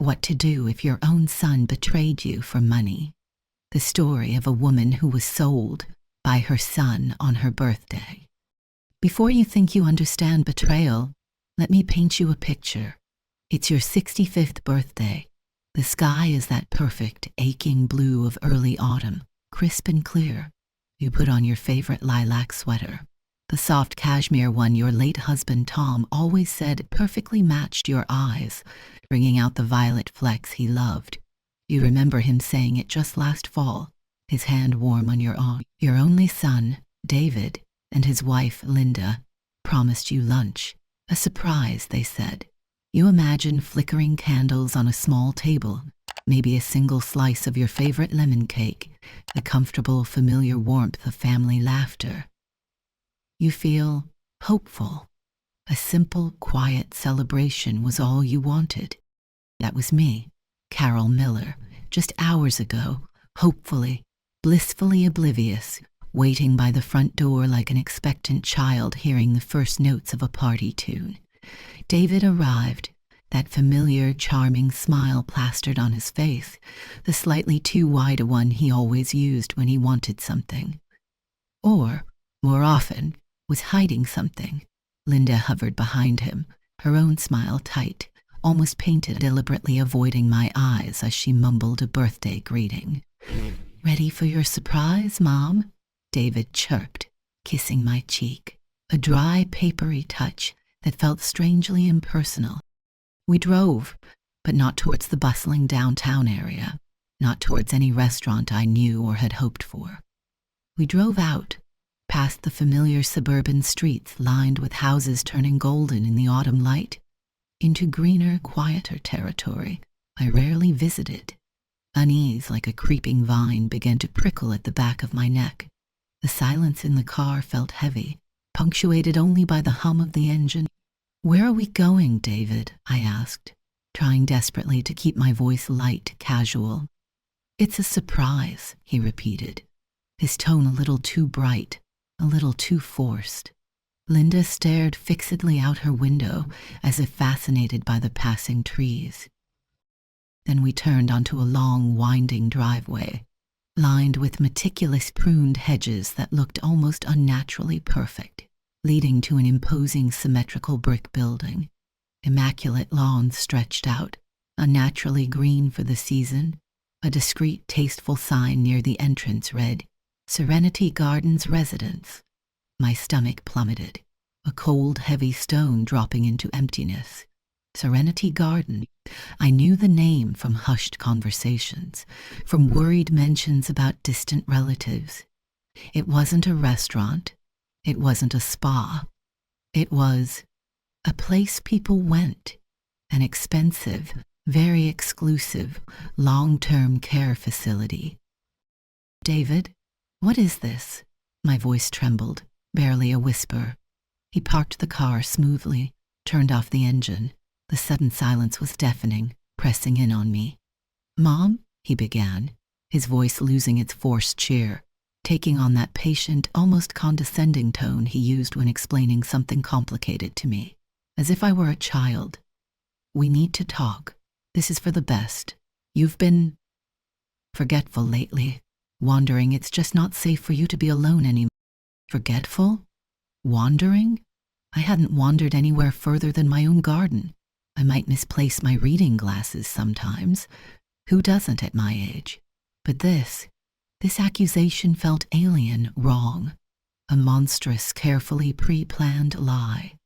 What to do if your own son betrayed you for money. The story of a woman who was sold by her son on her birthday. Before you think you understand betrayal, let me paint you a picture. It's your 65th birthday. The sky is that perfect, aching blue of early autumn, crisp and clear. You put on your favorite lilac sweater, the soft cashmere one your late husband Tom always said perfectly matched your eyes, bringing out the violet flecks he loved. You remember him saying it just last fall, his hand warm on your arm. Your only son, David, and his wife, Linda, promised you lunch. A surprise, they said. You imagine flickering candles on a small table, maybe a single slice of your favorite lemon cake, the comfortable, familiar warmth of family laughter. You feel hopeful. A simple, quiet celebration was all you wanted. That was me, Carol Miller, just hours ago, hopefully, blissfully oblivious, waiting by the front door like an expectant child hearing the first notes of a party tune. David arrived, that familiar, charming smile plastered on his face, the slightly too wide a one he always used when he wanted something. Or, more often, was hiding something. Linda hovered behind him, her own smile tight, almost painted, deliberately avoiding my eyes as she mumbled a birthday greeting. "Ready for your surprise, Mom?" David chirped, kissing my cheek, a dry, papery touch that felt strangely impersonal. We drove, but not towards the bustling downtown area, not towards any restaurant I knew or had hoped for. We drove out, past the familiar suburban streets lined with houses turning golden in the autumn light, into greener, quieter territory I rarely visited. Unease like a creeping vine began to prickle at the back of my neck. The silence in the car felt heavy, punctuated only by the hum of the engine. "Where are we going, David?" I asked, trying desperately to keep my voice light, casual. "It's a surprise," he repeated, his tone a little too bright, a little too forced. Linda stared fixedly out her window, as if fascinated by the passing trees. Then we turned onto a long, winding driveway, lined with meticulous pruned hedges that looked almost unnaturally perfect, leading to an imposing symmetrical brick building. Immaculate lawns stretched out, unnaturally green for the season. A discreet, tasteful sign near the entrance read, "Serenity Gardens Residence." My stomach plummeted, a cold, heavy stone dropping into emptiness. Serenity Garden. I knew the name from hushed conversations, from worried mentions about distant relatives. It wasn't a restaurant. It wasn't a spa. It was a place people went, an expensive, very exclusive, long-term care facility. "David, what is this?" My voice trembled, barely a whisper. He parked the car smoothly, turned off the engine. The sudden silence was deafening, pressing in on me. "Mom," he began, his voice losing its forced cheer, taking on that patient, almost condescending tone he used when explaining something complicated to me, as if I were a child. "We need to talk. This is for the best. You've been forgetful lately, wandering. It's just not safe for you to be alone anymore." Forgetful? Wandering? I hadn't wandered anywhere further than my own garden. I might misplace my reading glasses sometimes. Who doesn't at my age? But this accusation felt alien, wrong. A monstrous, carefully pre-planned lie.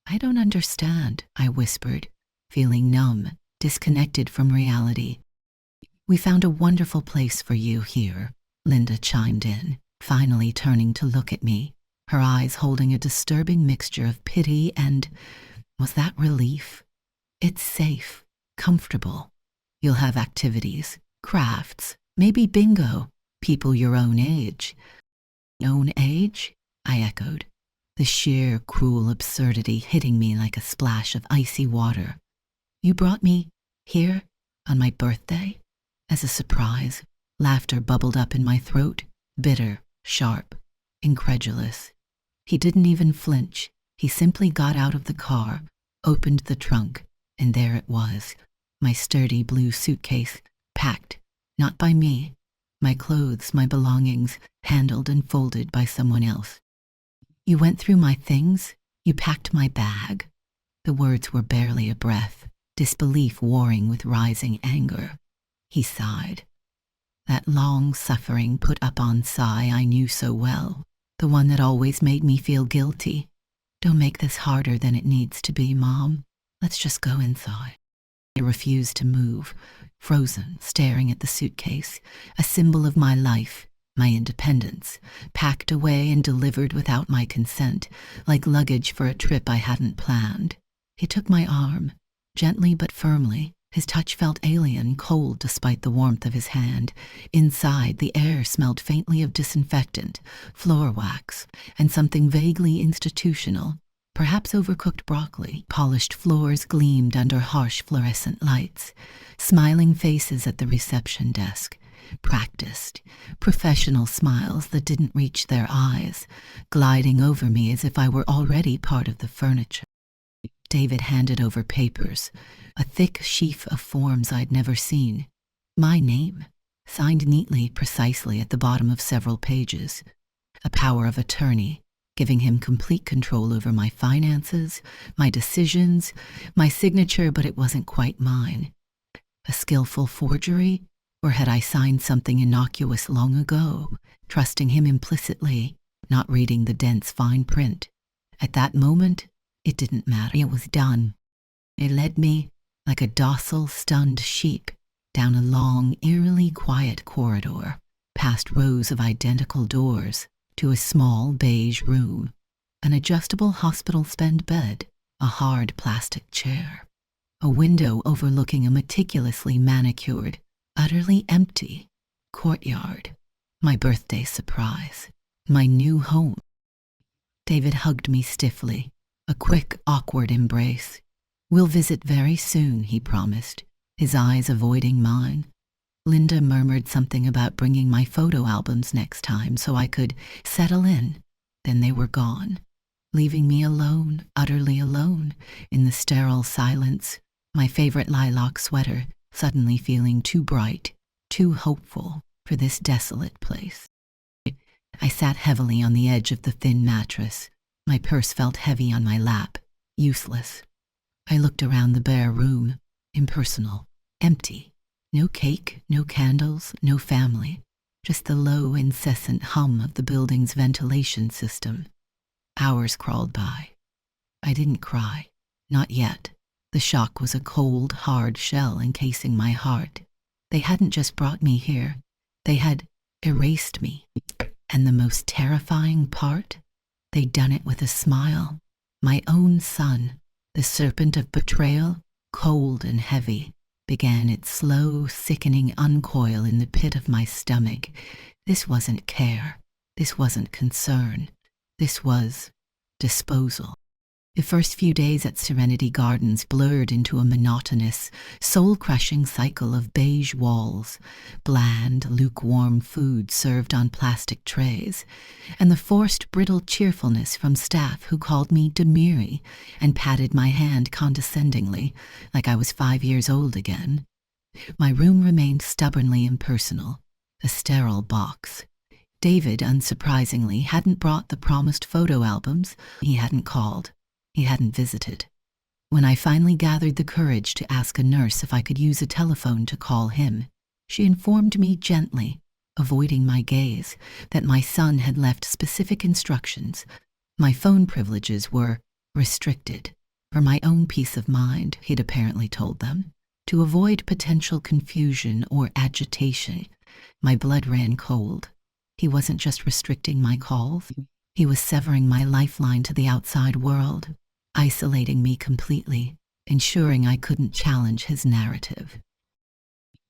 "I don't understand," I whispered, feeling numb, disconnected from reality. "We found a wonderful place for you here," Linda chimed in, finally turning to look at me, her eyes holding a disturbing mixture of pity and, was that relief? "It's safe, comfortable. You'll have activities, crafts, maybe bingo, people your own age." "Own age?" I echoed, the sheer, cruel absurdity hitting me like a splash of icy water. "You brought me here on my birthday?" As a surprise, laughter bubbled up in my throat, bitter, sharp, incredulous. He didn't even flinch. He simply got out of the car, opened the trunk, and there it was, my sturdy blue suitcase, packed, not by me, my clothes, my belongings, handled and folded by someone else. You went through my things, you packed my bag. The words were barely a breath, disbelief warring with rising anger. He sighed. That long-suffering, put-up-on sigh I knew so well, the one that always made me feel guilty. Don't make this harder than it needs to be, Mom. Let's just go inside. I refused to move, frozen, staring at the suitcase, a symbol of my life, my independence, packed away and delivered without my consent, like luggage for a trip I hadn't planned. He took my arm, gently but firmly. His touch felt alien, cold despite the warmth of his hand. Inside, the air smelled faintly of disinfectant, floor wax, and something vaguely institutional, perhaps overcooked broccoli. Polished floors gleamed under harsh fluorescent lights. Smiling faces at the reception desk. Practiced, professional smiles that didn't reach their eyes, gliding over me as if I were already part of the furniture. David handed over papers, a thick sheaf of forms I'd never seen. My name, signed neatly, precisely at the bottom of several pages. A power of attorney, giving him complete control over my finances, my decisions, my signature, but it wasn't quite mine. A skillful forgery? Or had I signed something innocuous long ago, trusting him implicitly, not reading the dense fine print? At that moment, it didn't matter. It was done. It led me, like a docile, stunned sheep, down a long, eerily quiet corridor, past rows of identical doors, to a small beige room, an adjustable hospital-spend bed, a hard plastic chair, a window overlooking a meticulously manicured, utterly empty courtyard, my birthday surprise, my new home. David hugged me stiffly, a quick, awkward embrace. We'll visit very soon, he promised, his eyes avoiding mine. Linda murmured something about bringing my photo albums next time so I could settle in. Then they were gone, leaving me alone, utterly alone, in the sterile silence, my favorite lilac sweater suddenly feeling too bright, too hopeful for this desolate place. I sat heavily on the edge of the thin mattress. My purse felt heavy on my lap, useless. I looked around the bare room, impersonal, empty. No cake, no candles, no family, just the low, incessant hum of the building's ventilation system. Hours crawled by. I didn't cry, not yet. The shock was a cold, hard shell encasing my heart. They hadn't just brought me here, they had erased me. And the most terrifying part? They'd done it with a smile. My own son, the serpent of betrayal, cold and heavy, began its slow, sickening uncoil in the pit of my stomach. This wasn't care. This wasn't concern. This was disposal. The first few days at Serenity Gardens blurred into a monotonous, soul-crushing cycle of beige walls, bland, lukewarm food served on plastic trays, and the forced, brittle cheerfulness from staff who called me Demiri and patted my hand condescendingly, like I was 5 years old again. My room remained stubbornly impersonal, a sterile box. David, unsurprisingly, hadn't brought the promised photo albums. He hadn't called. He hadn't visited. When I finally gathered the courage to ask a nurse if I could use a telephone to call him, she informed me gently, avoiding my gaze, that my son had left specific instructions. My phone privileges were restricted. For my own peace of mind, he'd apparently told them, to avoid potential confusion or agitation. My blood ran cold. He wasn't just restricting my calls. He was severing my lifeline to the outside world, isolating me completely, ensuring I couldn't challenge his narrative.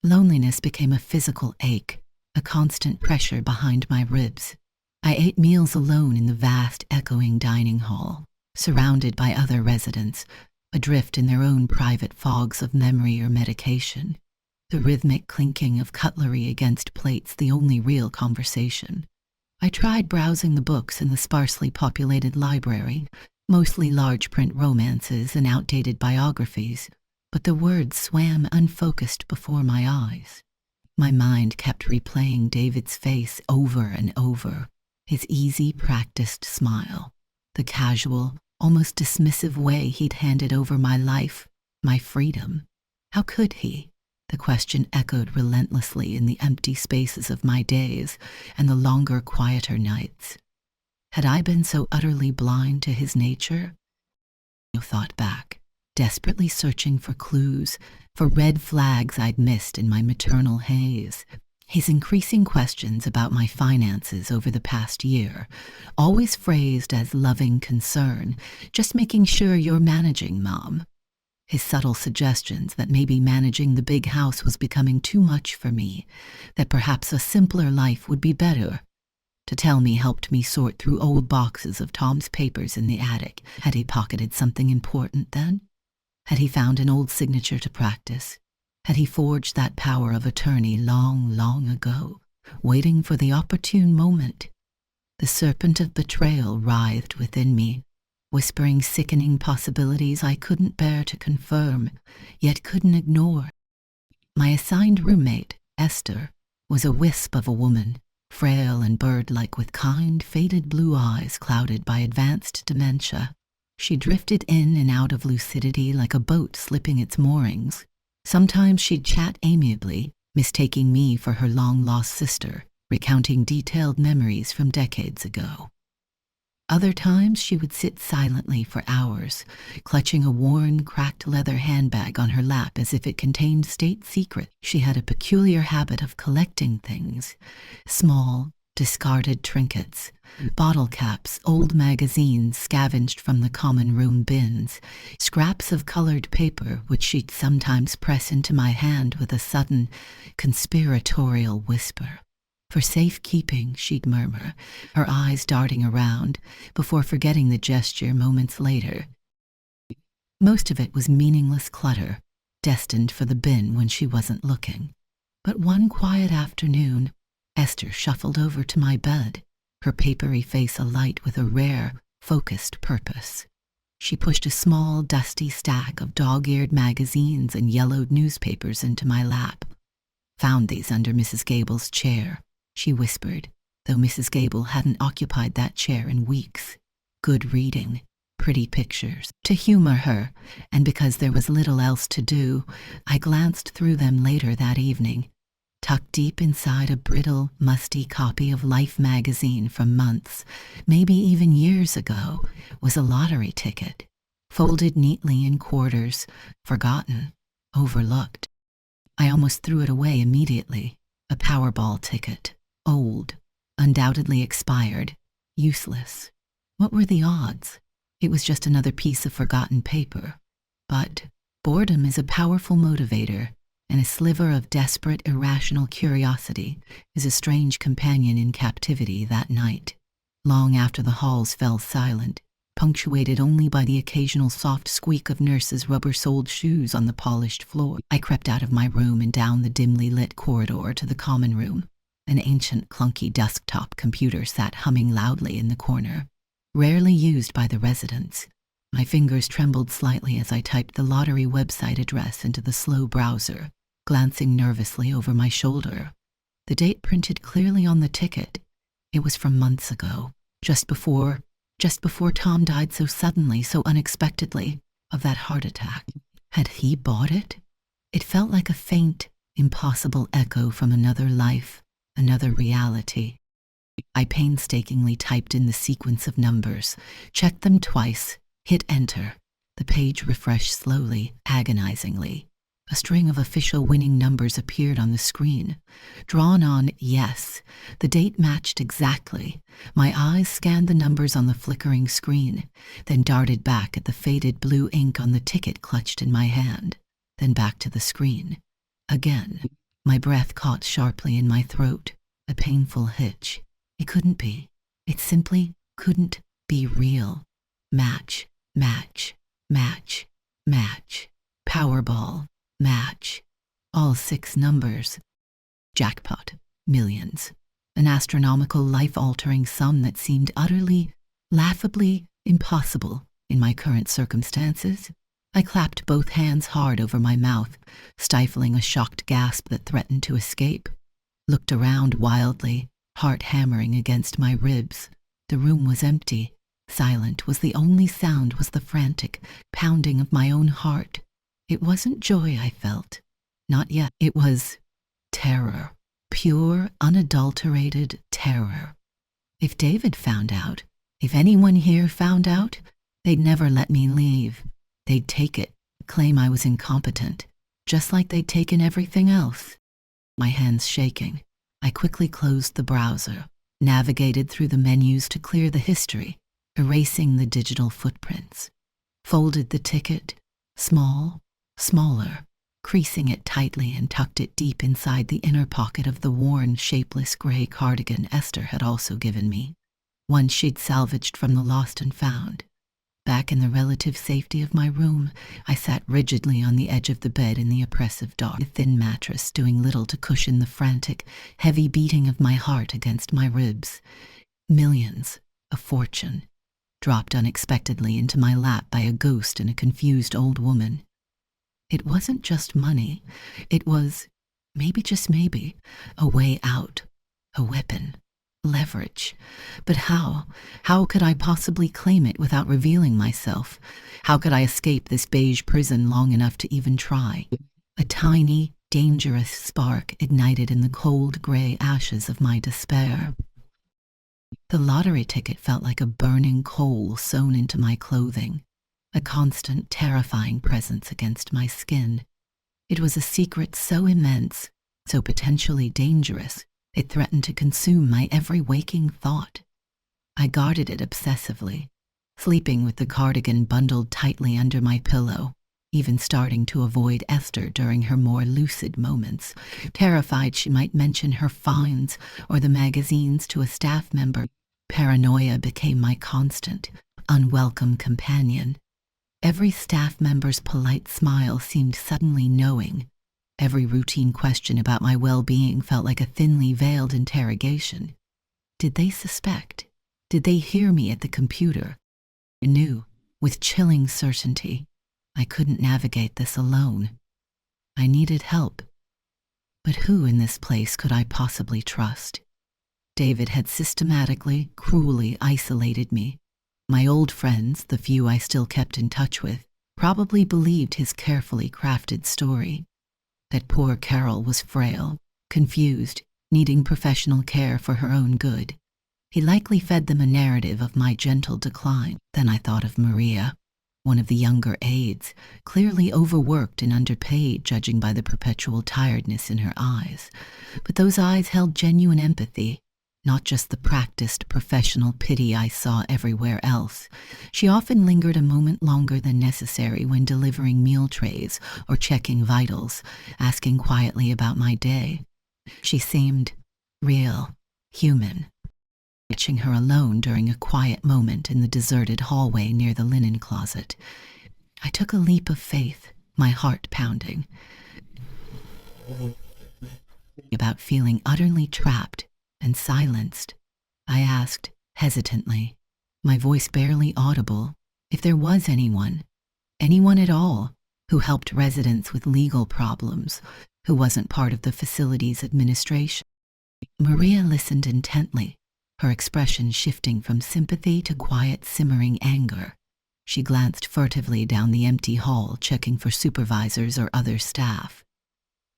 Loneliness became a physical ache, a constant pressure behind my ribs. I ate meals alone in the vast, echoing dining hall, surrounded by other residents, adrift in their own private fogs of memory or medication. The rhythmic clinking of cutlery against plates the only real conversation. I tried browsing the books in the sparsely populated library, mostly large print romances and outdated biographies, but the words swam unfocused before my eyes. My mind kept replaying David's face over and over, his easy, practiced smile, the casual, almost dismissive way he'd handed over my life, my freedom. How could he? The question echoed relentlessly in the empty spaces of my days and the longer, quieter nights. Had I been so utterly blind to his nature? I thought back, desperately searching for clues, for red flags I'd missed in my maternal haze. His increasing questions about my finances over the past year, always phrased as loving concern, just making sure you're managing, Mom. His subtle suggestions that maybe managing the big house was becoming too much for me, that perhaps a simpler life would be better. To tell me helped me sort through old boxes of Tom's papers in the attic. Had he pocketed something important then? Had he found an old signature to practice? Had he forged that power of attorney long, long ago, waiting for the opportune moment? The serpent of betrayal writhed within me, whispering sickening possibilities I couldn't bear to confirm, yet couldn't ignore. My assigned roommate, Esther, was a wisp of a woman, frail and bird-like with kind, faded blue eyes clouded by advanced dementia. She drifted in and out of lucidity like a boat slipping its moorings. Sometimes she'd chat amiably, mistaking me for her long-lost sister, recounting detailed memories from decades ago. Other times she would sit silently for hours, clutching a worn, cracked leather handbag on her lap as if it contained state secrets. She had a peculiar habit of collecting things, small, discarded trinkets, bottle caps, old magazines scavenged from the common room bins, scraps of colored paper which she'd sometimes press into my hand with a sudden, conspiratorial whisper. For safekeeping, she'd murmur, her eyes darting around, before forgetting the gesture moments later. Most of it was meaningless clutter, destined for the bin when she wasn't looking. But one quiet afternoon, Esther shuffled over to my bed, her papery face alight with a rare, focused purpose. She pushed a small, dusty stack of dog-eared magazines and yellowed newspapers into my lap. "Found these under Mrs. Gable's chair," she whispered, though Mrs. Gable hadn't occupied that chair in weeks. Good reading, pretty pictures. To humor her, and because there was little else to do, I glanced through them later that evening. Tucked deep inside a brittle, musty copy of Life magazine from months, maybe even years ago, was a lottery ticket, folded neatly in quarters, forgotten, overlooked. I almost threw it away immediately. A Powerball ticket, old, undoubtedly expired, useless. What were the odds? It was just another piece of forgotten paper. But boredom is a powerful motivator, and a sliver of desperate, irrational curiosity is a strange companion in captivity that night. Long after the halls fell silent, punctuated only by the occasional soft squeak of nurses' rubber-soled shoes on the polished floor, I crept out of my room and down the dimly lit corridor to the common room. An ancient, clunky desktop computer sat humming loudly in the corner, rarely used by the residents. My fingers trembled slightly as I typed the lottery website address into the slow browser, glancing nervously over my shoulder. The date printed clearly on the ticket. It was from months ago, just before Tom died so suddenly, so unexpectedly, of that heart attack. Had he bought it? It felt like a faint, impossible echo from another life, another reality. I painstakingly typed in the sequence of numbers, checked them twice, hit enter. The page refreshed slowly, agonizingly. A string of official winning numbers appeared on the screen. Drawn on yes, the date matched exactly. My eyes scanned the numbers on the flickering screen, then darted back at the faded blue ink on the ticket clutched in my hand, then back to the screen. Again, my breath caught sharply in my throat, a painful hitch. It couldn't be. It simply couldn't be real. Match, match, match, match. Powerball. Match. All 6 numbers. Jackpot. Millions. An astronomical, life-altering sum that seemed utterly, laughably impossible in my current circumstances. I clapped both hands hard over my mouth, stifling a shocked gasp that threatened to escape. Looked around wildly, heart hammering against my ribs. The room was empty. Silent was the only sound was the frantic pounding of my own heart. It wasn't joy I felt. Not yet. It was terror. Pure, unadulterated terror. If David found out, if anyone here found out, they'd never let me leave. They'd take it, claim I was incompetent, just like they'd taken everything else. My hands shaking, I quickly closed the browser, navigated through the menus to clear the history, erasing the digital footprints. Folded the ticket, small, smaller, creasing it tightly and tucked it deep inside the inner pocket of the worn, shapeless gray cardigan Esther had also given me, one she'd salvaged from the lost and found. Back in the relative safety of my room, I sat rigidly on the edge of the bed in the oppressive dark, the thin mattress doing little to cushion the frantic, heavy beating of my heart against my ribs. Millions, a fortune, dropped unexpectedly into my lap by a ghost and a confused old woman. It wasn't just money. It was, maybe just maybe, a way out, a weapon. Leverage. But how? How could I possibly claim it without revealing myself? How could I escape this beige prison long enough to even try? A tiny, dangerous spark ignited in the cold gray ashes of my despair. The lottery ticket felt like a burning coal sewn into my clothing, a constant, terrifying presence against my skin. It was a secret so immense, so potentially dangerous, it threatened to consume my every waking thought. I guarded it obsessively, sleeping with the cardigan bundled tightly under my pillow, even starting to avoid Esther during her more lucid moments, terrified she might mention her finds or the magazines to a staff member. Paranoia became my constant, unwelcome companion. Every staff member's polite smile seemed suddenly knowing. Every routine question about my well-being felt like a thinly veiled interrogation. Did they suspect? Did they hear me at the computer? I knew, with chilling certainty, I couldn't navigate this alone. I needed help. But who in this place could I possibly trust? David had systematically, cruelly isolated me. My old friends, the few I still kept in touch with, probably believed his carefully crafted story. That poor Carol was frail, confused, needing professional care for her own good. He likely fed them a narrative of my gentle decline. Then I thought of Maria, one of the younger aides, clearly overworked and underpaid judging by the perpetual tiredness in her eyes. But those eyes held genuine empathy, not just the practiced professional pity I saw everywhere else. She often lingered a moment longer than necessary when delivering meal trays or checking vitals, asking quietly about my day. She seemed real, human. Watching her alone during a quiet moment in the deserted hallway near the linen closet, I took a leap of faith, my heart pounding. About feeling utterly trapped and silenced, I asked, hesitantly, my voice barely audible, if there was anyone at all, who helped residents with legal problems, who wasn't part of the facility's administration. Maria listened intently, her expression shifting from sympathy to quiet, simmering anger. She glanced furtively down the empty hall, checking for supervisors or other staff.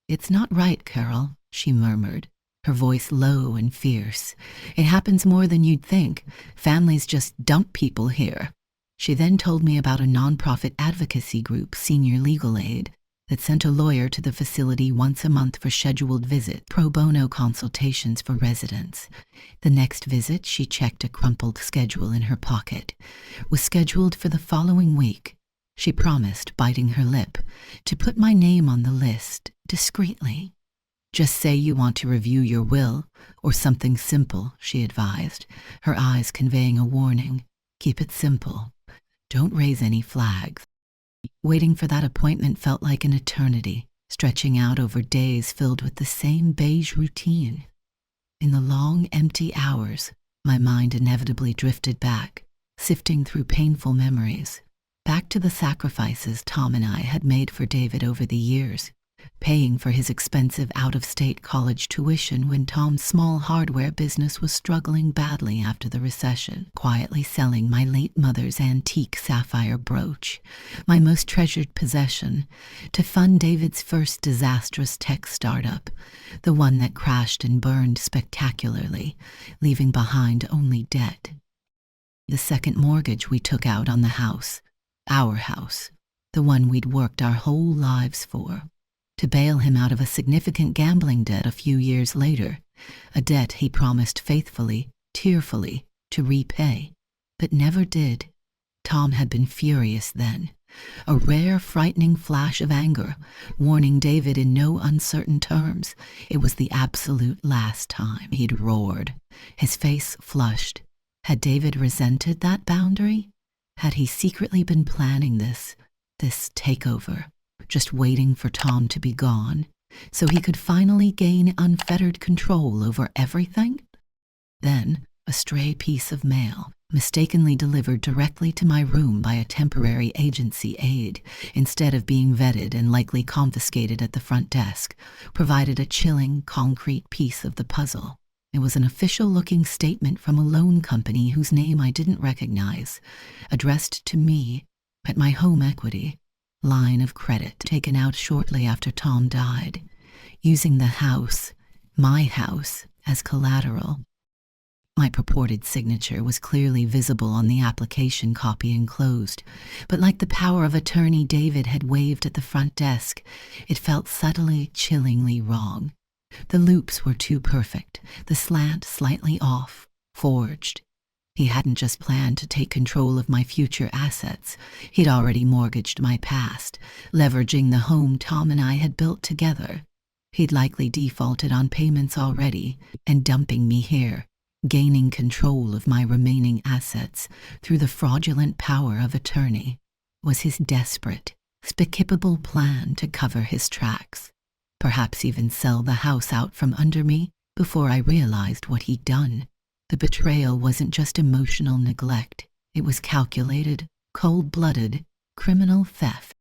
"It's not right, Carol," she murmured, her voice low and fierce. "It happens more than you'd think. Families just dump people here." She then told me about a nonprofit advocacy group, Senior Legal Aid, that sent a lawyer to the facility once a month for scheduled visits, pro bono consultations for residents. The next visit, she checked a crumpled schedule in her pocket, was scheduled for the following week. She promised, biting her lip, to put my name on the list, discreetly. "Just say you want to review your will, or something simple," she advised, her eyes conveying a warning. "Keep it simple. Don't raise any flags." Waiting for that appointment felt like an eternity, stretching out over days filled with the same beige routine. In the long, empty hours, my mind inevitably drifted back, sifting through painful memories. Back to the sacrifices Tom and I had made for David over the years, paying for his expensive out-of-state college tuition when Tom's small hardware business was struggling badly after the recession, quietly selling my late mother's antique sapphire brooch, my most treasured possession, to fund David's first disastrous tech startup, the one that crashed and burned spectacularly, leaving behind only debt. The second mortgage we took out on the house, our house, the one we'd worked our whole lives for, to bail him out of a significant gambling debt a few years later, a debt he promised faithfully, tearfully, to repay, but never did. Tom had been furious then, a rare, frightening flash of anger, warning David in no uncertain terms it was the absolute last time he'd roared, his face flushed. Had David resented that boundary? Had he secretly been planning this takeover, just waiting for Tom to be gone, so he could finally gain unfettered control over everything? Then, a stray piece of mail, mistakenly delivered directly to my room by a temporary agency aide, instead of being vetted and likely confiscated at the front desk, provided a chilling, concrete piece of the puzzle. It was an official-looking statement from a loan company whose name I didn't recognize, addressed to me at my home equity line of credit taken out shortly after Tom died, using the house, my house, as collateral. My purported signature was clearly visible on the application copy enclosed, but like the power of attorney David had waved at the front desk, it felt subtly, chillingly wrong. The loops were too perfect, the slant slightly off, forged. He hadn't just planned to take control of my future assets. He'd already mortgaged my past, leveraging the home Tom and I had built together. He'd likely defaulted on payments already and dumping me here, gaining control of my remaining assets through the fraudulent power of attorney, was his desperate, skippable plan to cover his tracks, perhaps even sell the house out from under me before I realized what he'd done. The betrayal wasn't just emotional neglect. It was calculated, cold-blooded, criminal theft.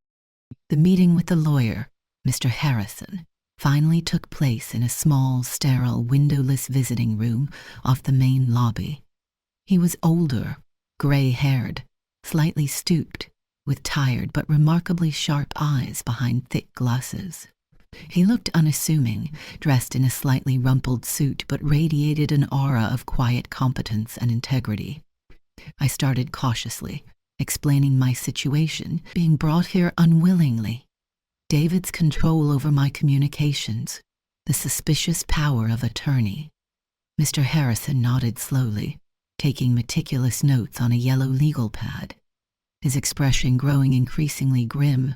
The meeting with the lawyer, Mr. Harrison, finally took place in a small, sterile, windowless visiting room off the main lobby. He was older, gray-haired, slightly stooped, with tired but remarkably sharp eyes behind thick glasses. He looked unassuming, dressed in a slightly rumpled suit, but radiated an aura of quiet competence and integrity. I started cautiously, explaining my situation, being brought here unwillingly. David's control over my communications, the suspicious power of attorney. Mr. Harrison nodded slowly, taking meticulous notes on a yellow legal pad, his expression growing increasingly grim.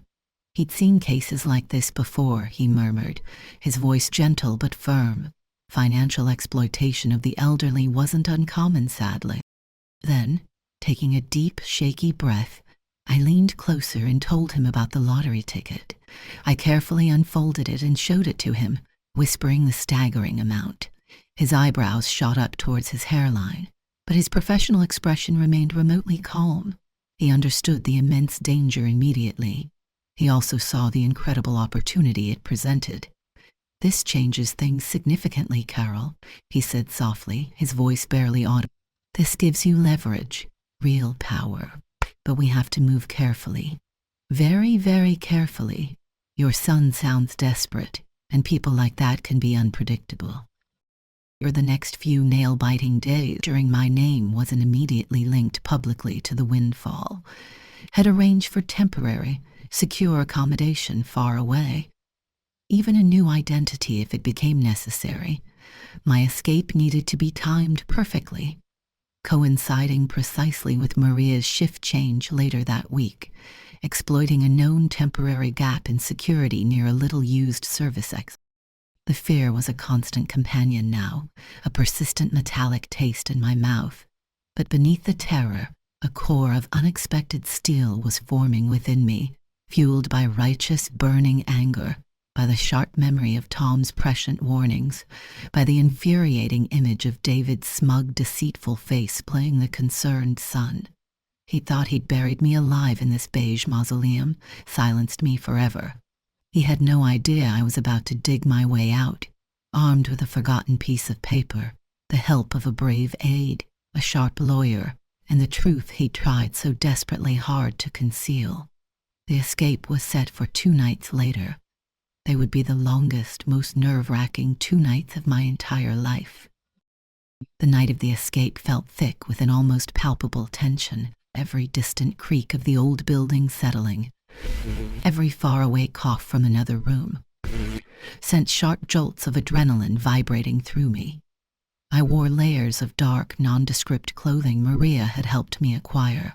He'd seen cases like this before, he murmured, his voice gentle but firm. Financial exploitation of the elderly wasn't uncommon, sadly. Then, taking a deep, shaky breath, I leaned closer and told him about the lottery ticket. I carefully unfolded it and showed it to him, whispering the staggering amount. His eyebrows shot up towards his hairline, but his professional expression remained remotely calm. He understood the immense danger immediately. He also saw the incredible opportunity it presented. "This changes things significantly, Carol," he said softly, his voice barely audible. "This gives you leverage, real power. But we have to move carefully. Very, very carefully. Your son sounds desperate, and people like that can be unpredictable." For the next few nail-biting days during my name wasn't immediately linked publicly to the windfall. Had arranged for temporary, secure accommodation far away. Even a new identity if it became necessary. My escape needed to be timed perfectly, coinciding precisely with Maria's shift change later that week, exploiting a known temporary gap in security near a little-used service exit. The fear was a constant companion now, a persistent metallic taste in my mouth. But beneath the terror, a core of unexpected steel was forming within me, fueled by righteous, burning anger, by the sharp memory of Tom's prescient warnings, by the infuriating image of David's smug, deceitful face playing the concerned son. He thought he'd buried me alive in this beige mausoleum, silenced me forever. He had no idea I was about to dig my way out, armed with a forgotten piece of paper, the help of a brave aide, a sharp lawyer, and the truth he tried so desperately hard to conceal. The escape was set for 2 nights later. They would be the longest, most nerve-wracking 2 nights of my entire life. The night of the escape felt thick with an almost palpable tension, every distant creak of the old building settling, every faraway cough from another room, sent sharp jolts of adrenaline vibrating through me. I wore layers of dark, nondescript clothing Maria had helped me acquire,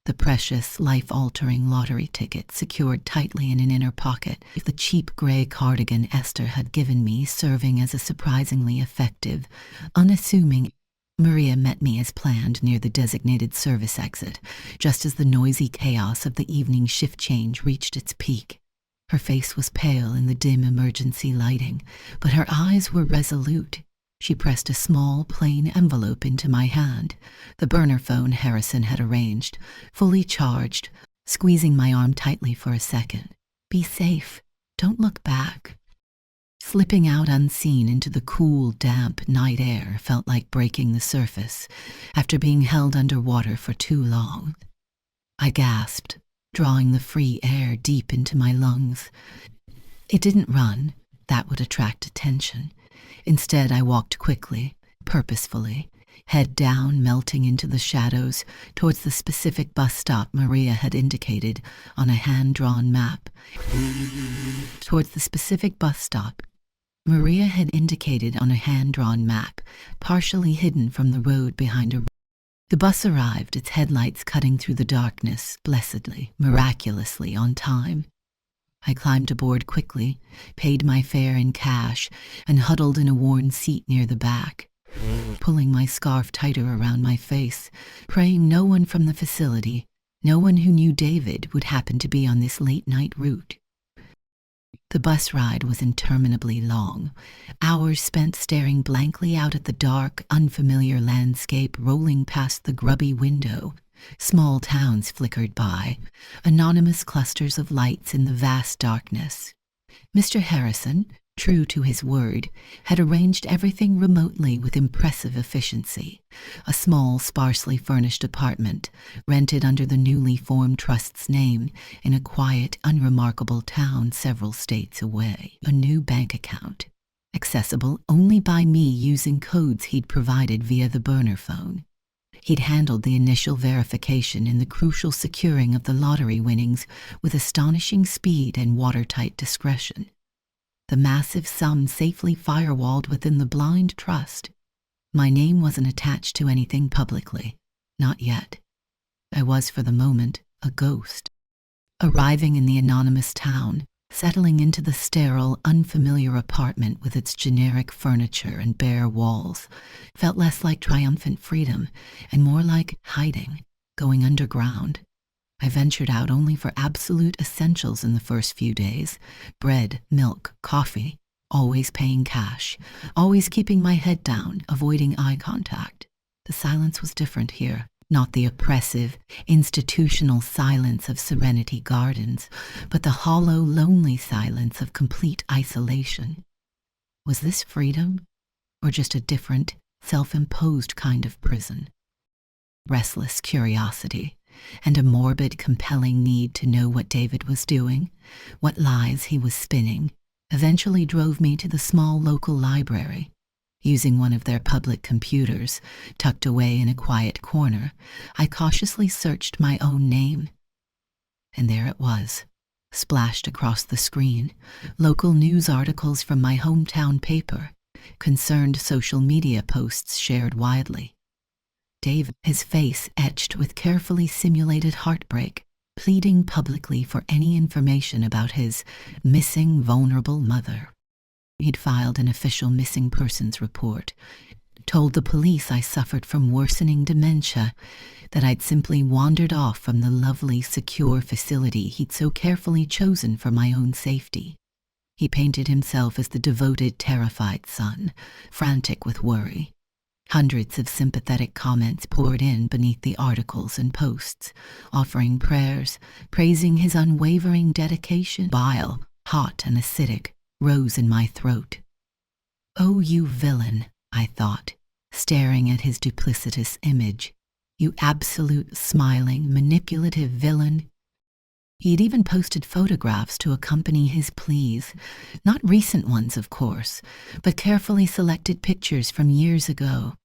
the precious, life-altering lottery ticket secured tightly in an inner pocket, the cheap gray cardigan Esther had given me serving as a surprisingly effective, unassuming. Maria met me as planned near the designated service exit, just as the noisy chaos of the evening shift change reached its peak. Her face was pale in the dim emergency lighting, but her eyes were resolute. She pressed a small, plain envelope into my hand, the burner phone Harrison had arranged, fully charged, squeezing my arm tightly for a second. "Be safe. Don't look back." Slipping out unseen into the cool, damp night air felt like breaking the surface after being held underwater for too long. I gasped, drawing the free air deep into my lungs. It didn't run. That would attract attention. Instead, I walked quickly, purposefully, head down, melting into the shadows, towards the specific bus stop Maria had indicated on a hand-drawn map. Partially hidden from the road behind a... The bus arrived, its headlights cutting through the darkness, blessedly, miraculously on time. I climbed aboard quickly, paid my fare in cash, and huddled in a worn seat near the back, pulling my scarf tighter around my face, praying no one from the facility, no one who knew David, would happen to be on this late-night route. The bus ride was interminably long, hours spent staring blankly out at the dark, unfamiliar landscape rolling past the grubby window. Small towns flickered by, anonymous clusters of lights in the vast darkness. Mr. Harrison, true to his word, had arranged everything remotely with impressive efficiency. A small, sparsely furnished apartment, rented under the newly formed trust's name in a quiet, unremarkable town several states away. A new bank account, accessible only by me using codes he'd provided via the burner phone. He'd handled the initial verification and the crucial securing of the lottery winnings with astonishing speed and watertight discretion. The massive sum safely firewalled within the blind trust. My name wasn't attached to anything publicly. Not yet. I was, for the moment, a ghost. Arriving in the anonymous town, settling into the sterile, unfamiliar apartment with its generic furniture and bare walls, felt less like triumphant freedom and more like hiding, going underground. I ventured out only for absolute essentials in the first few days: bread, milk, coffee, always paying cash, always keeping my head down, avoiding eye contact. The silence was different here. Not the oppressive, institutional silence of Serenity Gardens, but the hollow, lonely silence of complete isolation. Was this freedom, or just a different, self-imposed kind of prison? Restless curiosity, and a morbid, compelling need to know what David was doing, what lies he was spinning, eventually drove me to the small local library. Using one of their public computers, tucked away in a quiet corner, I cautiously searched my own name. And there it was, splashed across the screen, local news articles from my hometown paper, concerned social media posts shared widely. David, his face etched with carefully simulated heartbreak, pleading publicly for any information about his missing, vulnerable mother. He'd filed an official missing persons report, told the police I suffered from worsening dementia, that I'd simply wandered off from the lovely, secure facility he'd so carefully chosen for my own safety. He painted himself as the devoted, terrified son, frantic with worry. Hundreds of sympathetic comments poured in beneath the articles and posts, offering prayers, praising his unwavering dedication. Bile, hot and acidic, rose in my throat. "Oh, you villain," I thought, staring at his duplicitous image. "You absolute, smiling, manipulative villain." He'd even posted photographs to accompany his pleas. Not recent ones, of course, but carefully selected pictures from years ago.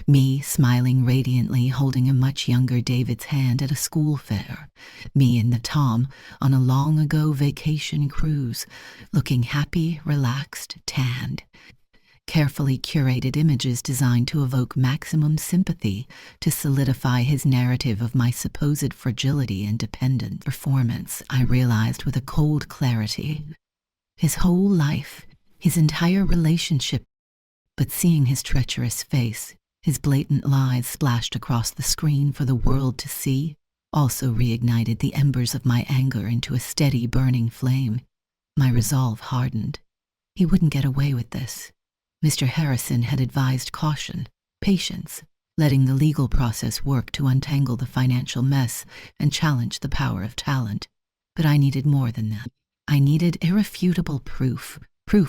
Me smiling radiantly, holding a much younger David's hand at a school fair. Me and the Tom on a long-ago vacation cruise, looking happy, relaxed, tanned. Carefully curated images designed to evoke maximum sympathy, to solidify his narrative of my supposed fragility and dependent performance, I realized with a cold clarity. His whole life, his entire relationship. But seeing his treacherous face, his blatant lies splashed across the screen for the world to see, also reignited the embers of my anger into a steady burning flame. My resolve hardened. He wouldn't get away with this. Mr. Harrison had advised caution, patience, letting the legal process work to untangle the financial mess and challenge the power of talent. But I needed more than that. I needed irrefutable proof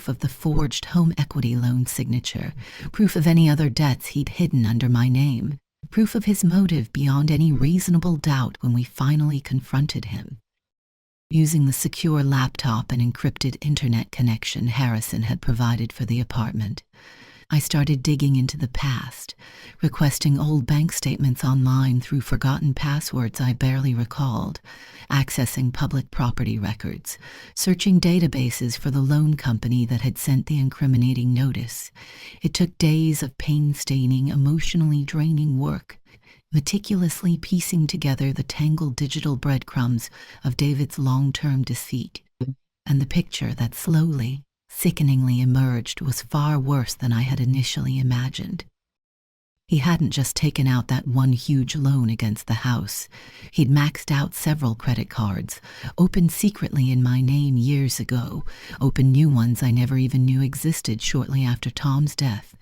of the forged home equity loan signature, proof of any other debts he'd hidden under my name, proof of his motive beyond any reasonable doubt when we finally confronted him. Using the secure laptop and encrypted internet connection Harrison had provided for the apartment, I started digging into the past, requesting old bank statements online through forgotten passwords I barely recalled, accessing public property records, searching databases for the loan company that had sent the incriminating notice. It took days of painstaking, emotionally draining work, meticulously piecing together the tangled digital breadcrumbs of David's long-term deceit. And the picture that slowly, sickeningly emerged was far worse than I had initially imagined. He hadn't just taken out that one huge loan against the house. He'd maxed out several credit cards, opened secretly in my name years ago, opened new ones I never even knew existed shortly after Tom's death.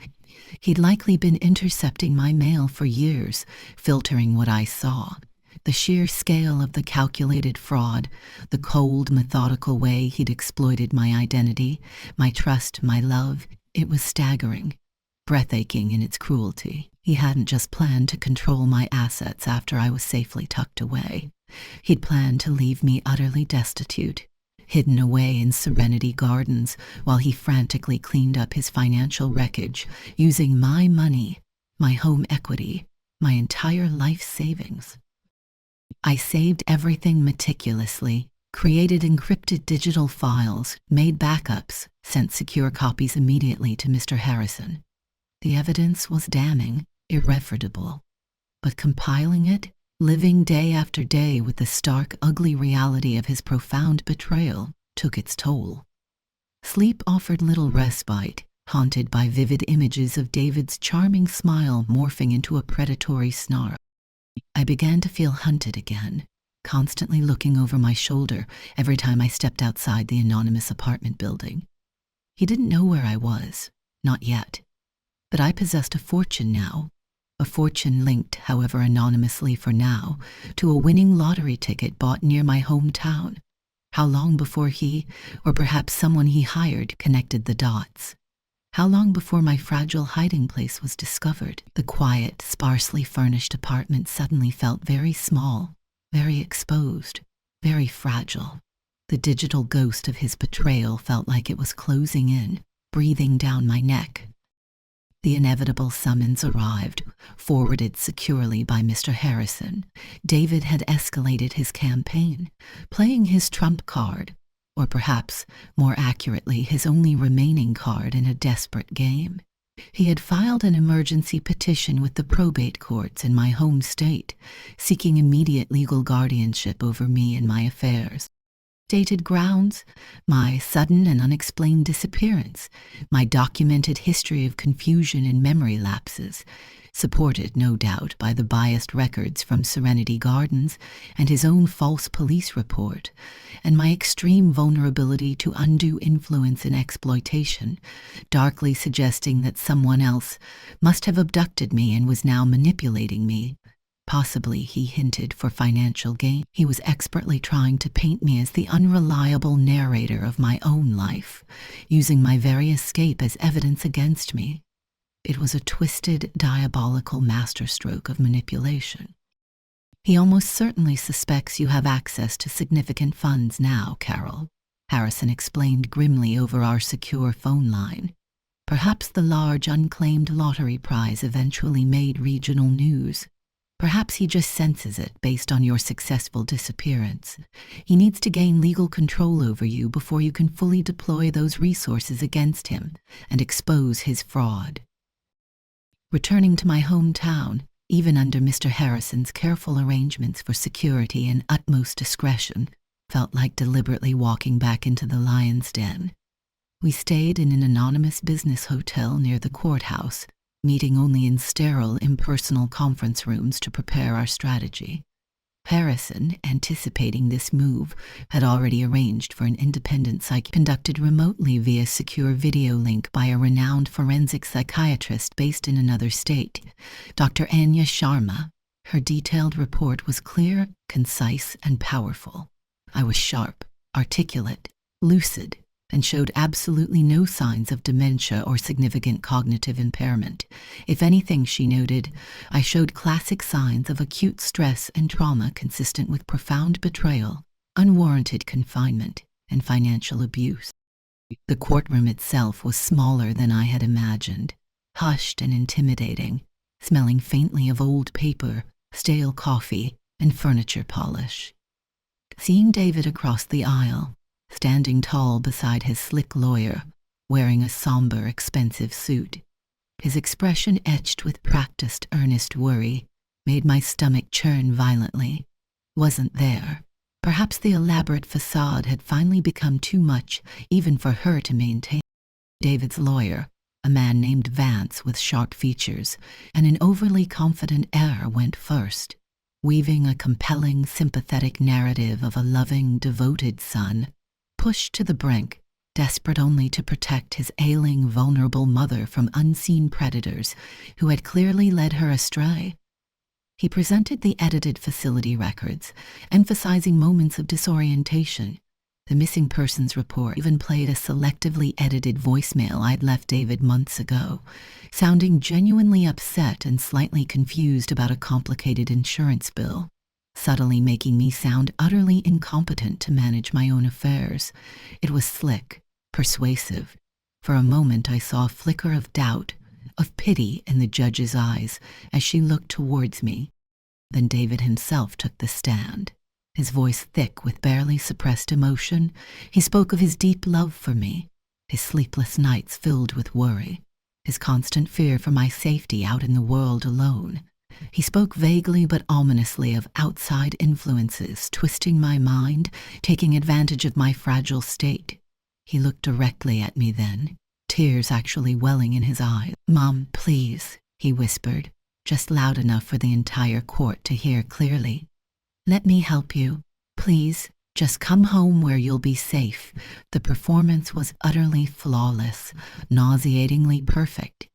He'd likely been intercepting my mail for years, filtering what I saw. The sheer scale of the calculated fraud, the cold, methodical way he'd exploited my identity, my trust, my love, it was staggering, breathtaking in its cruelty. He hadn't just planned to control my assets after I was safely tucked away. He'd planned to leave me utterly destitute, hidden away in Serenity Gardens while he frantically cleaned up his financial wreckage, using my money, my home equity, my entire life savings. I saved everything meticulously, created encrypted digital files, made backups, sent secure copies immediately to Mr. Harrison. The evidence was damning, irrefutable. But compiling it, living day after day with the stark, ugly reality of his profound betrayal, took its toll. Sleep offered little respite, haunted by vivid images of David's charming smile morphing into a predatory snarl. I began to feel hunted again, constantly looking over my shoulder every time I stepped outside the anonymous apartment building. He didn't know where I was, not yet. But I possessed a fortune now, a fortune linked, however anonymously for now, to a winning lottery ticket bought near my hometown. How long before he, or perhaps someone he hired, connected the dots? How long before my fragile hiding place was discovered? The quiet, sparsely furnished apartment suddenly felt very small, very exposed, very fragile. The digital ghost of his betrayal felt like it was closing in, breathing down my neck. The inevitable summons arrived, forwarded securely by Mr. Harrison. David had escalated his campaign, playing his trump card, or perhaps, more accurately, his only remaining card in a desperate game. He had filed an emergency petition with the probate courts in my home state, seeking immediate legal guardianship over me and my affairs. Stated grounds: my sudden and unexplained disappearance, my documented history of confusion and memory lapses, supported no doubt by the biased records from Serenity Gardens and his own false police report, and my extreme vulnerability to undue influence and exploitation, darkly suggesting that someone else must have abducted me and was now manipulating me. Possibly, he hinted, for financial gain. He was expertly trying to paint me as the unreliable narrator of my own life, using my very escape as evidence against me. It was a twisted, diabolical masterstroke of manipulation. He almost certainly suspects you have access to significant funds now, Carol, Harrison explained grimly over our secure phone line. Perhaps the large unclaimed lottery prize eventually made regional news. Perhaps he just senses it based on your successful disappearance. He needs to gain legal control over you before you can fully deploy those resources against him and expose his fraud. Returning to my hometown, even under Mr. Harrison's careful arrangements for security and utmost discretion, felt like deliberately walking back into the lion's den. We stayed in an anonymous business hotel near the courthouse, meeting only in sterile, impersonal conference rooms to prepare our strategy. Harrison, anticipating this move, had already arranged for an independent psych conducted remotely via secure video link by a renowned forensic psychiatrist based in another state, Dr. Anya Sharma. Her detailed report was clear, concise, and powerful. I was sharp, articulate, lucid, and showed absolutely no signs of dementia or significant cognitive impairment. If anything, she noted, I showed classic signs of acute stress and trauma consistent with profound betrayal, unwarranted confinement, and financial abuse. The courtroom itself was smaller than I had imagined, hushed and intimidating, smelling faintly of old paper, stale coffee, and furniture polish. Seeing David across the aisle, standing tall beside his slick lawyer, wearing a somber, expensive suit, his expression etched with practiced, earnest worry, made my stomach churn violently. Wasn't there. Perhaps the elaborate facade had finally become too much, even for her to maintain. David's lawyer, a man named Vance with sharp features and an overly confident air, went first, weaving a compelling, sympathetic narrative of a loving, devoted son, pushed to the brink, desperate only to protect his ailing, vulnerable mother from unseen predators who had clearly led her astray. He presented the edited facility records, emphasizing moments of disorientation. The missing persons report even played a selectively edited voicemail I'd left David months ago, sounding genuinely upset and slightly confused about a complicated insurance bill, subtly making me sound utterly incompetent to manage my own affairs. It was slick, persuasive. For a moment I saw a flicker of doubt, of pity in the judge's eyes as she looked towards me. Then David himself took the stand, his voice thick with barely suppressed emotion. He spoke of his deep love for me, his sleepless nights filled with worry, his constant fear for my safety out in the world alone. He spoke vaguely but ominously of outside influences twisting my mind, taking advantage of my fragile state. He looked directly at me then, tears actually welling in his eyes. "Mom, please," he whispered, just loud enough for the entire court to hear clearly. "Let me help you. Please, just come home where you'll be safe." The performance was utterly flawless, nauseatingly perfect.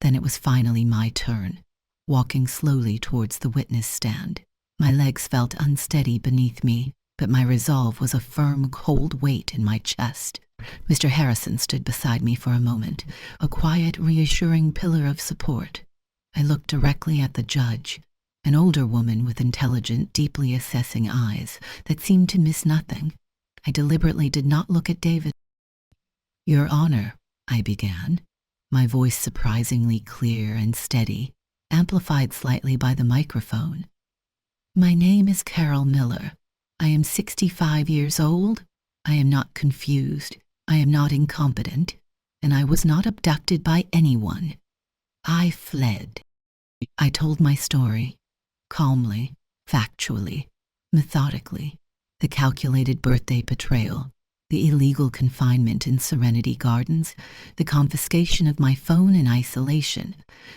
Then it was finally my turn, walking slowly towards the witness stand. My legs felt unsteady beneath me, but my resolve was a firm, cold weight in my chest. Mr. Harrison stood beside me for a moment, a quiet, reassuring pillar of support. I looked directly at the judge, an older woman with intelligent, deeply assessing eyes that seemed to miss nothing. I deliberately did not look at David. "Your Honor," I began, my voice surprisingly clear and steady, amplified slightly by the microphone. "My name is Carol Miller. I am 65 years old. I am not confused. I am not incompetent. And I was not abducted by anyone. I fled." I told my story, calmly, factually, methodically, the calculated birthday betrayal, the illegal confinement in Serenity Gardens, the confiscation of my phone in isolation,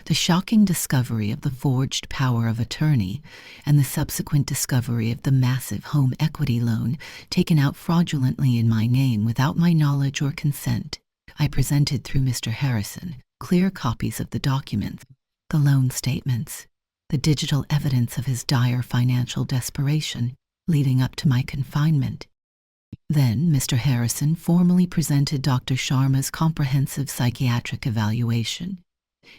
the shocking discovery of the forged power of attorney, and the subsequent discovery of the massive home equity loan taken out fraudulently in my name without my knowledge or consent. I presented through Mr. Harrison clear copies of the documents, the loan statements, the digital evidence of his dire financial desperation leading up to my confinement. Then Mr. Harrison formally presented Dr. Sharma's comprehensive psychiatric evaluation.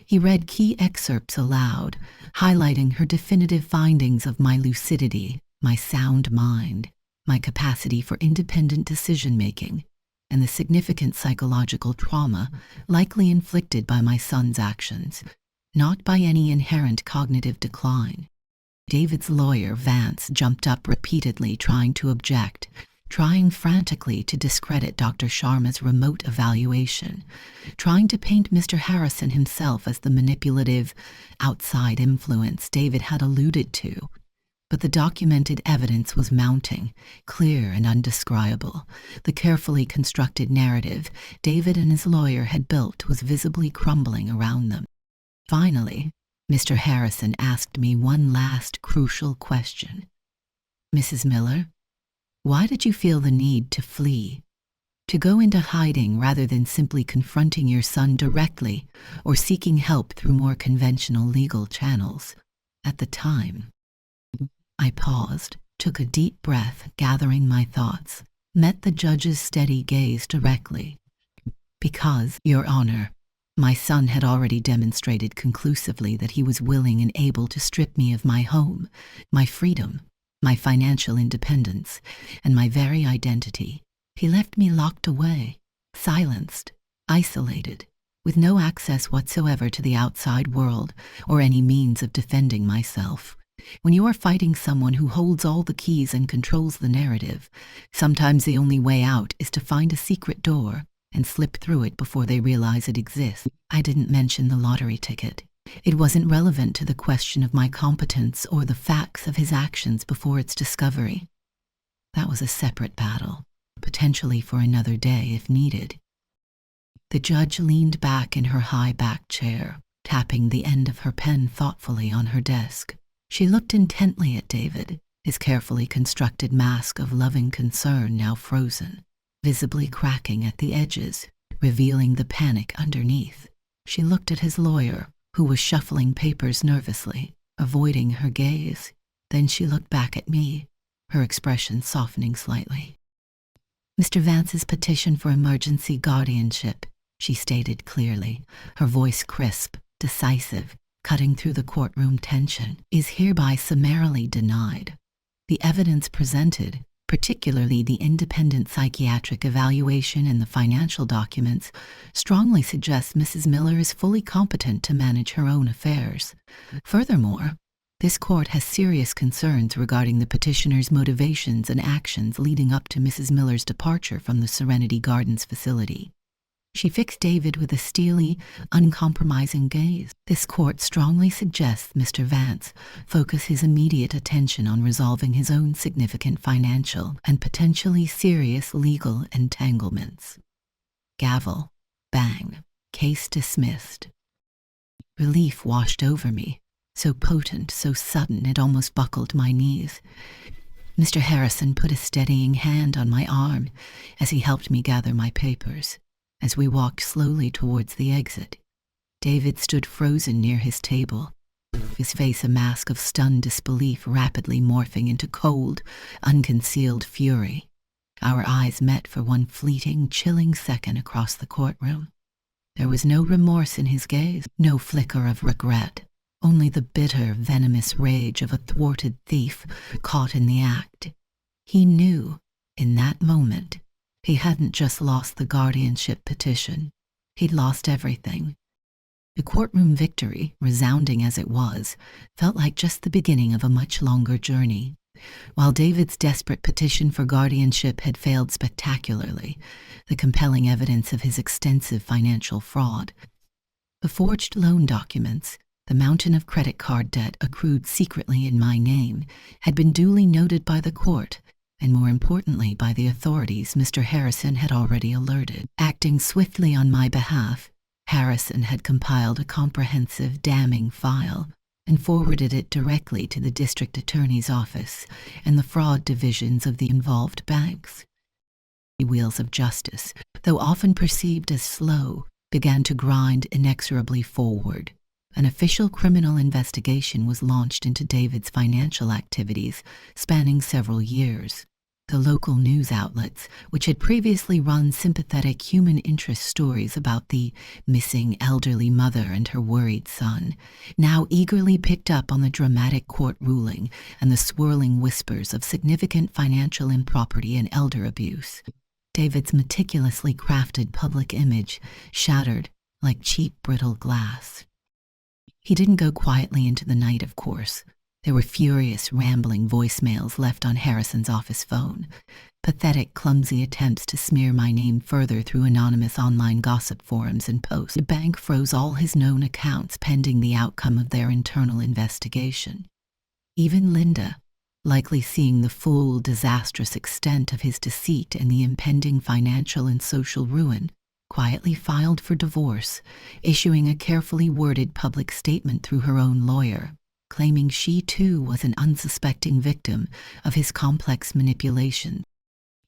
He read key excerpts aloud, highlighting her definitive findings of my lucidity, my sound mind, my capacity for independent decision-making, and the significant psychological trauma likely inflicted by my son's actions, not by any inherent cognitive decline. David's lawyer, Vance, jumped up repeatedly, trying to object, trying frantically to discredit Dr. Sharma's remote evaluation, trying to paint Mr. Harrison himself as the manipulative, outside influence David had alluded to. But the documented evidence was mounting, clear and undescribable. The carefully constructed narrative David and his lawyer had built was visibly crumbling around them. Finally, Mr. Harrison asked me one last crucial question. "Mrs. Miller, why did you feel the need to flee, to go into hiding rather than simply confronting your son directly or seeking help through more conventional legal channels at the time?" I paused, took a deep breath, gathering my thoughts, met the judge's steady gaze directly. "Because, Your Honor, my son had already demonstrated conclusively that he was willing and able to strip me of my home, my freedom, my financial independence, and my very identity. He left me locked away, silenced, isolated, with no access whatsoever to the outside world or any means of defending myself. When you are fighting someone who holds all the keys and controls the narrative, sometimes the only way out is to find a secret door and slip through it before they realize it exists. I didn't mention the lottery ticket. It wasn't relevant to the question of my competence or the facts of his actions before its discovery. That was a separate battle, potentially for another day if needed. The judge leaned back in her high-backed chair, tapping the end of her pen thoughtfully on her desk. She looked intently at David, his carefully constructed mask of loving concern now frozen, visibly cracking at the edges, revealing the panic underneath. She looked at his lawyer, who was shuffling papers nervously, avoiding her gaze. Then she looked back at me, her expression softening slightly. "Mr. Vance's petition for emergency guardianship," she stated clearly, her voice crisp, decisive, cutting through the courtroom tension, "is hereby summarily denied. The evidence presented, particularly the independent psychiatric evaluation and the financial documents, strongly suggests Mrs. Miller is fully competent to manage her own affairs. Furthermore, this court has serious concerns regarding the petitioner's motivations and actions leading up to Mrs. Miller's departure from the Serenity Gardens facility." She fixed David with a steely, uncompromising gaze. "This court strongly suggests Mr. Vance focus his immediate attention on resolving his own significant financial and potentially serious legal entanglements." Gavel, bang, case dismissed. Relief washed over me, so potent, so sudden it almost buckled my knees. Mr. Harrison put a steadying hand on my arm as he helped me gather my papers. As we walked slowly towards the exit, David stood frozen near his table, his face a mask of stunned disbelief rapidly morphing into cold, unconcealed fury. Our eyes met for one fleeting, chilling second across the courtroom. There was no remorse in his gaze, no flicker of regret, only the bitter, venomous rage of a thwarted thief caught in the act. He knew, in that moment, he hadn't just lost the guardianship petition. He'd lost everything. The courtroom victory, resounding as it was, felt like just the beginning of a much longer journey. While David's desperate petition for guardianship had failed spectacularly, the compelling evidence of his extensive financial fraud, the forged loan documents, the mountain of credit card debt accrued secretly in my name, had been duly noted by the court, and more importantly by the authorities Mr. Harrison had already alerted. Acting swiftly on my behalf, Harrison had compiled a comprehensive, damning file and forwarded it directly to the district attorney's office and the fraud divisions of the involved banks. The wheels of justice, though often perceived as slow, began to grind inexorably forward. An official criminal investigation was launched into David's financial activities, spanning several years. The local news outlets, which had previously run sympathetic human interest stories about the missing elderly mother and her worried son, now eagerly picked up on the dramatic court ruling and the swirling whispers of significant financial improperty and elder abuse. David's meticulously crafted public image shattered like cheap brittle glass. He didn't go quietly into the night, of course. There were furious, rambling voicemails left on Harrison's office phone, pathetic, clumsy attempts to smear my name further through anonymous online gossip forums and posts. The bank froze all his known accounts pending the outcome of their internal investigation. Even Linda, likely seeing the full, disastrous extent of his deceit and the impending financial and social ruin, quietly filed for divorce, issuing a carefully worded public statement through her own lawyer, claiming she too was an unsuspecting victim of his complex manipulation.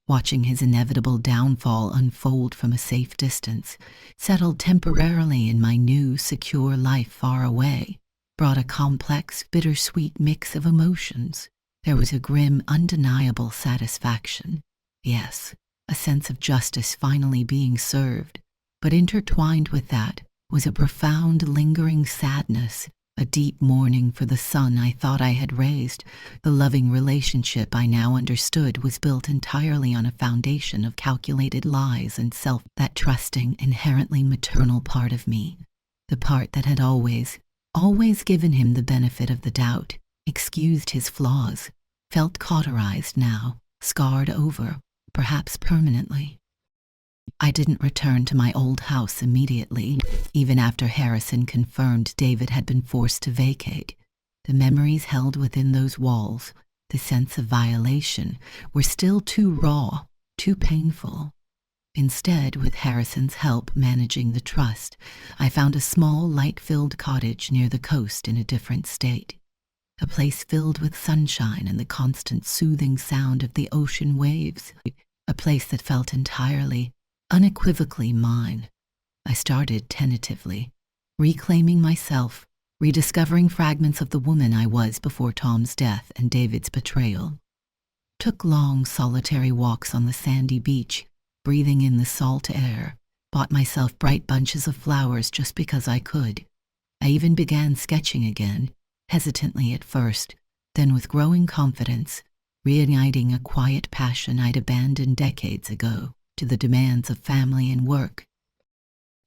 Watching his inevitable downfall unfold from a safe distance, settled temporarily in my new, secure life far away, brought a complex, bittersweet mix of emotions. There was a grim, undeniable satisfaction. Yes, a sense of justice finally being served, but intertwined with that was a profound, lingering sadness, a deep mourning for the son I thought I had raised. The loving relationship I now understood was built entirely on a foundation of calculated lies and self. That trusting, inherently maternal part of me, the part that had always given him the benefit of the doubt, excused his flaws, felt cauterized now, scarred over, perhaps permanently. I didn't return to my old house immediately, even after Harrison confirmed David had been forced to vacate. The memories held within those walls, the sense of violation, were still too raw, too painful. Instead, with Harrison's help managing the trust, I found a small, light-filled cottage near the coast in a different state. A place filled with sunshine and the constant soothing sound of the ocean waves. A place that felt entirely, unequivocally mine. I started tentatively, reclaiming myself, rediscovering fragments of the woman I was before Tom's death and David's betrayal. Took long, solitary walks on the sandy beach, breathing in the salt air. Bought myself bright bunches of flowers just because I could. I even began sketching again, hesitantly at first, then with growing confidence, reigniting a quiet passion I'd abandoned decades ago to the demands of family and work.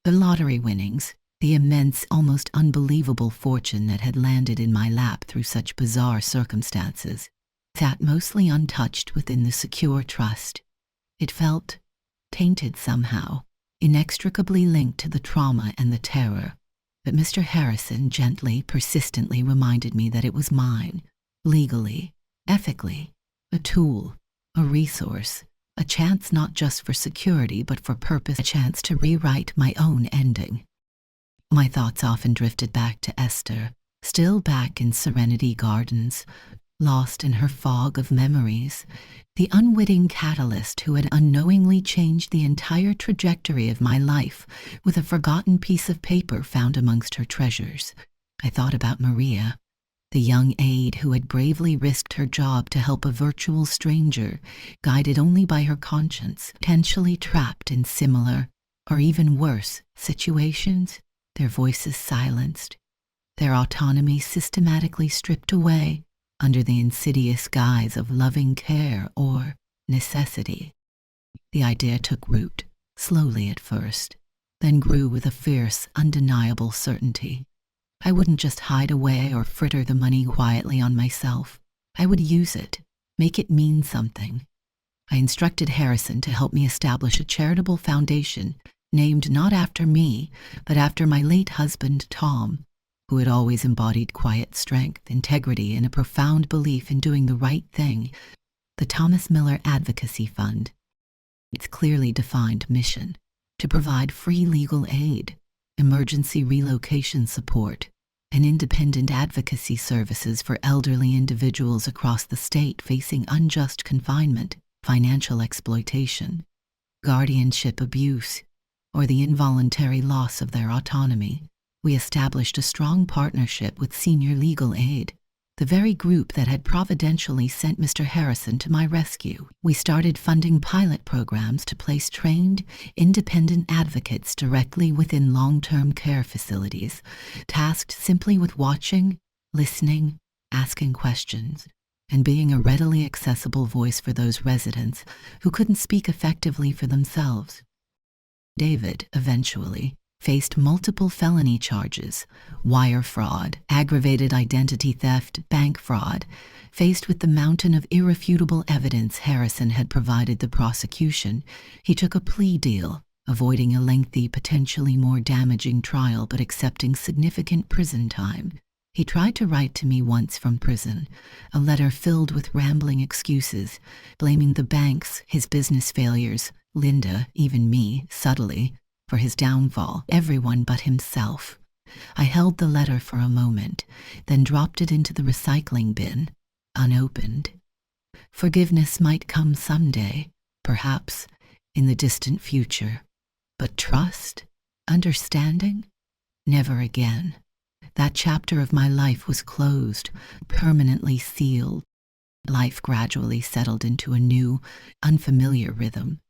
The lottery winnings, the immense, almost unbelievable fortune that had landed in my lap through such bizarre circumstances, sat mostly untouched within the secure trust. It felt tainted somehow, inextricably linked to the trauma and the terror. But Mr. Harrison gently, persistently reminded me that it was mine, legally, ethically, a tool, a resource, a chance not just for security but for purpose, a chance to rewrite my own ending. My thoughts often drifted back to Esther, still back in Serenity Gardens, lost in her fog of memories, the unwitting catalyst who had unknowingly changed the entire trajectory of my life with a forgotten piece of paper found amongst her treasures. I thought about Maria, the young aide who had bravely risked her job to help a virtual stranger, guided only by her conscience, potentially trapped in similar, or even worse, situations, their voices silenced, their autonomy systematically stripped away under the insidious guise of loving care or necessity. The idea took root, slowly at first, then grew with a fierce, undeniable certainty. I wouldn't just hide away or fritter the money quietly on myself. I would use it, make it mean something. I instructed Harrison to help me establish a charitable foundation named not after me, but after my late husband, Tom, who had always embodied quiet strength, integrity, and a profound belief in doing the right thing. The Thomas Miller Advocacy Fund. Its clearly defined mission: to provide free legal aid, emergency relocation support, and independent advocacy services for elderly individuals across the state facing unjust confinement, financial exploitation, guardianship abuse, or the involuntary loss of their autonomy. We established a strong partnership with Senior Legal Aid, the very group that had providentially sent Mr. Harrison to my rescue. We started funding pilot programs to place trained, independent advocates directly within long-term care facilities, tasked simply with watching, listening, asking questions, and being a readily accessible voice for those residents who couldn't speak effectively for themselves. David, eventually, faced multiple felony charges: wire fraud, aggravated identity theft, bank fraud. Faced with the mountain of irrefutable evidence Harrison had provided the prosecution, he took a plea deal, avoiding a lengthy, potentially more damaging trial but accepting significant prison time. He tried to write to me once from prison, a letter filled with rambling excuses, blaming the banks, his business failures, Linda, even me, subtly, for his downfall, everyone but himself. I held the letter for a moment, then dropped it into the recycling bin, unopened. Forgiveness might come someday, perhaps, in the distant future. But trust? Understanding? Never again. That chapter of my life was closed, permanently sealed. Life gradually settled into a new, unfamiliar rhythm.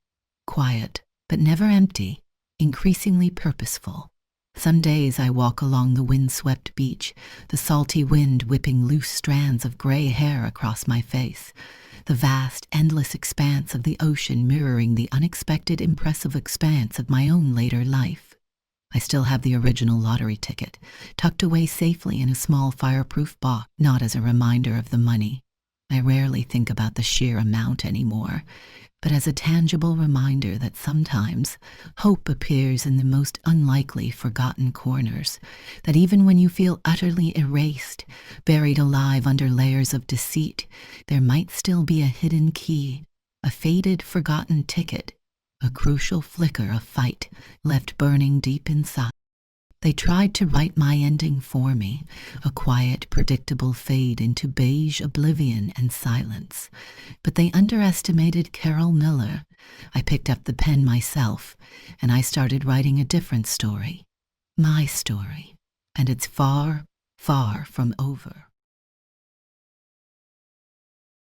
Quiet, but never empty. Increasingly purposeful. Some days I walk along the wind-swept beach, the salty wind whipping loose strands of gray hair across my face, the vast, endless expanse of the ocean mirroring the unexpected, impressive expanse of my own later life. I still have the original lottery ticket, tucked away safely in a small fireproof box, not as a reminder of the money. I rarely think about the sheer amount anymore, but as a tangible reminder that sometimes hope appears in the most unlikely forgotten corners, that even when you feel utterly erased, buried alive under layers of deceit, there might still be a hidden key, a faded, forgotten ticket, a crucial flicker of fight left burning deep inside. They tried to write my ending for me, a quiet, predictable fade into beige oblivion and silence. But they underestimated Carol Miller. I picked up the pen myself, and I started writing a different story. My story. And it's far, far from over.